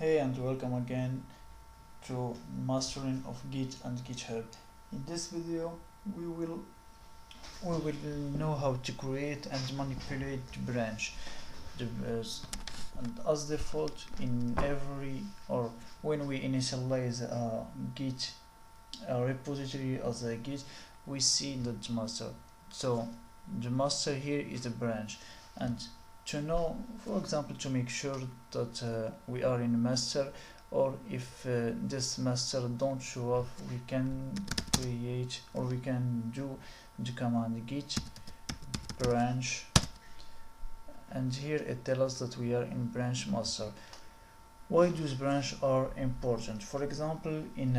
Hey and welcome again to Mastering of Git and GitHub. In this video we will know how to create and manipulate branch. And as default in every or when we initialize a Git a repository as a Git, we see the master. So the master here is the branch, and to know, for example, to make sure that we are in master, or if this master don't show up, we can create or we can do the command git branch, and here it tells us that we are in branch master. Why those branch are important? For example, in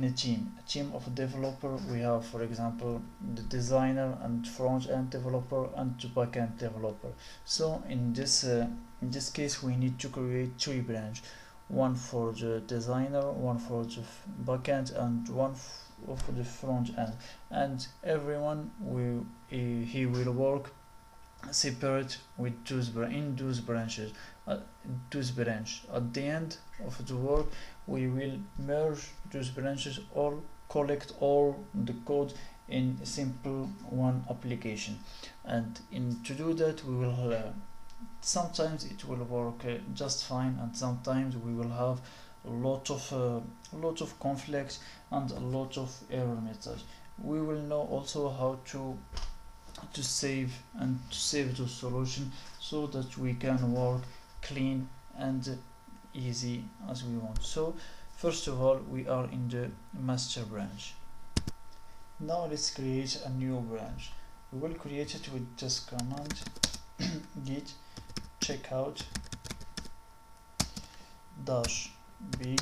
a team of developer, we have, for example, the designer and front-end developer and the back-end developer. So in this case we need to create three branch, one for the designer, one for the back-end, and one for the front-end, and everyone he will work separate with those branches. Those branch at the end of the work we will merge those branches or collect all the code in a simple one application. And to do that we will sometimes it will work just fine, and sometimes we will have a lot of conflicts and a lot of error messages. We will know also how to save the solution so that we can work clean and easy as we want. So first of all, we are in the master branch. Now let's create a new branch. We will create it with this command git checkout dash b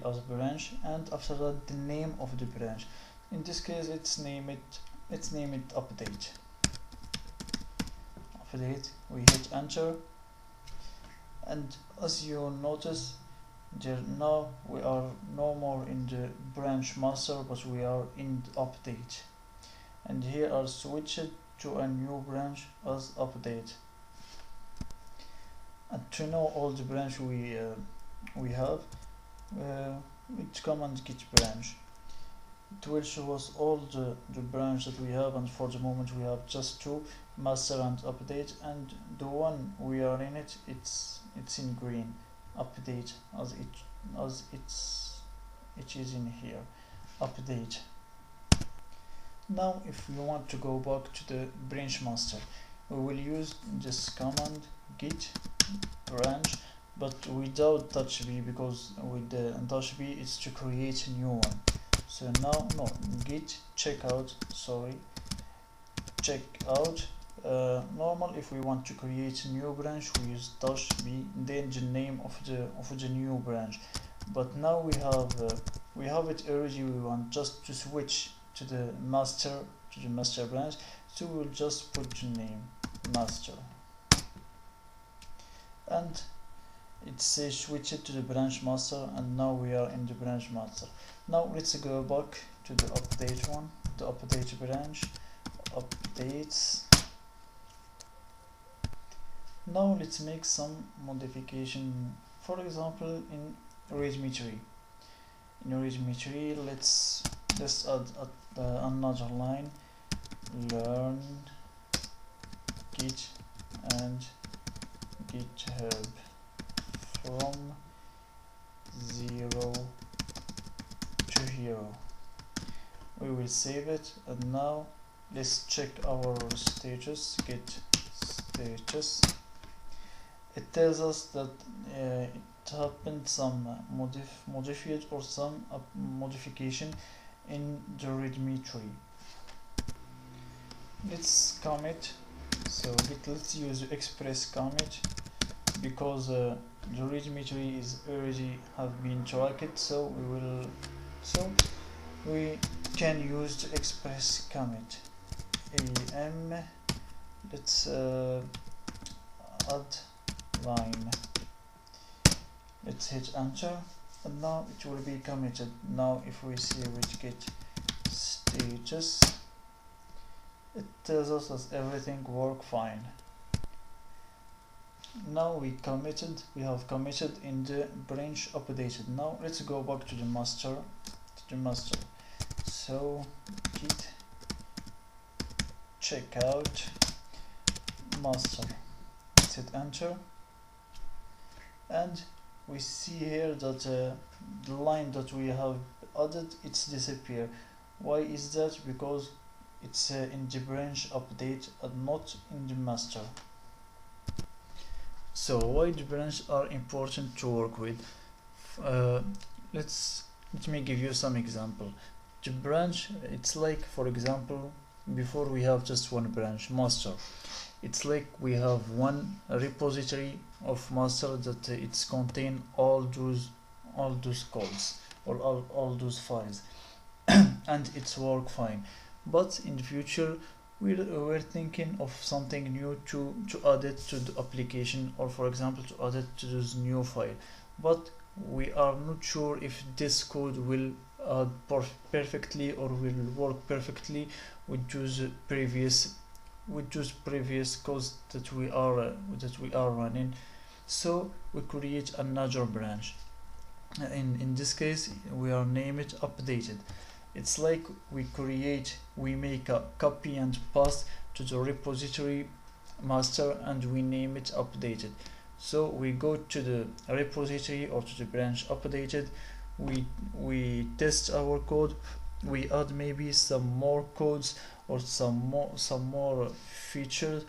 as branch, and after that the name of the branch. In this case let's name it update. We hit enter, and as you notice there, now we are no more in the branch master, but we are in the update, and here are switched to a new branch as update. And to know all the branch we have, with command git branch, it will show us all the branch that we have, and for the moment we have just two, master and update, and the one we are in it's in green, update, as it is in here, update. Now if we want to go back to the branch master, we will use this command git branch, but without dash b, because with the dash b it's to create a new one. So now git checkout normal. If we want to create a new branch we use dash b, then the name of the new branch. But now we have it already, we want just to switch to the master branch, so we'll just put the name master, and it says switch it to the branch master, and now we are in the branch master. Now let's go back to the update one, the update branch, updates. Now let's make some modification. For example, in readme tree, let's add another line, learn git and GitHub from 0 to hero. We will save it, and now let's check our status, git status. It tells us that it happened some modified or some modification in the readme tree. Let's commit. So let's use express commit, because the readme tree is already have been tracked, so we can use the express commit. Let's add line, let's hit enter, and now it will be committed. Now if we see with git status, it tells us that everything work fine. now we have committed in the branch updated. Now let's go back to the master, so git checkout master, let's hit enter, and we see here that the line that we have added, it's disappear. Why is that? Because it's in the branch update and not in the master. So why the branch are important to work with? Let me give you some example. The branch, it's like, for example, before we have just one branch master, it's like we have one repository of master that it's contain all those codes or all those files and it's work fine. But in the future we're thinking of something new to add it to the application, or for example to add it to this new file, but we are not sure if this code will add perfectly or will work perfectly with those previous codes that we are running. So we create another branch. In this case we are name it updated. It's like we make a copy and paste to the repository master and we name it updated. So we go to the repository or to the branch updated, we test our code, we add maybe some more codes or some more features,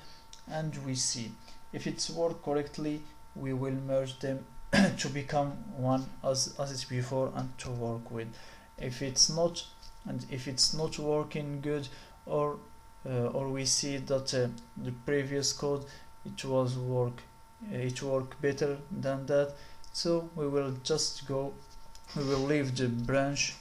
and we see if it's work correctly. We will merge them to become one as it's before and to work with. If it's not, and if it's not working good, or we see that the previous code it work better than that, so we will leave the branch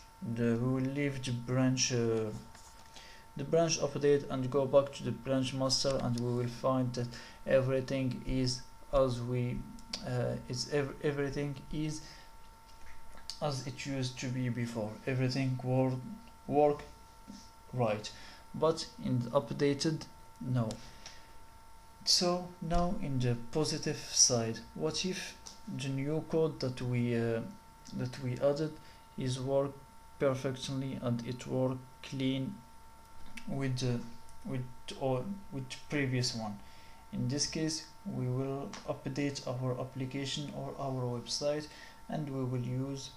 the branch update and go back to the branch master, and we will find that everything is everything is as it used to be before. Everything work right, but in the updated, no. So now in the positive side, what if the new code that we added is work perfectly and it work clean with previous one? In this case we will update our application or our website and we will use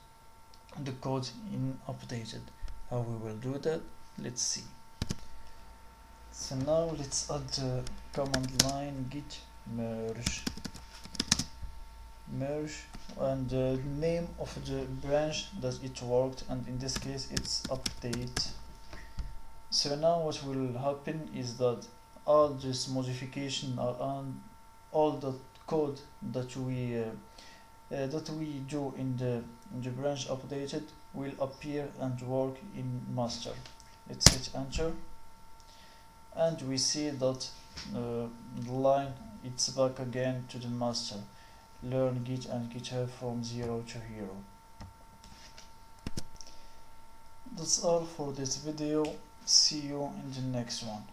the code in updated. How we will do that? Let's see. So now let's add the command line git merge and the name of the branch that it worked, and in this case it's update. So now what will happen is that all this modification and all the code that we do in the branch updated will appear and work in master. Let's hit enter, and we see that the line it's back again to the master. Learn Git and GitHub from 0 to hero. That's all for this video. See you in the next one.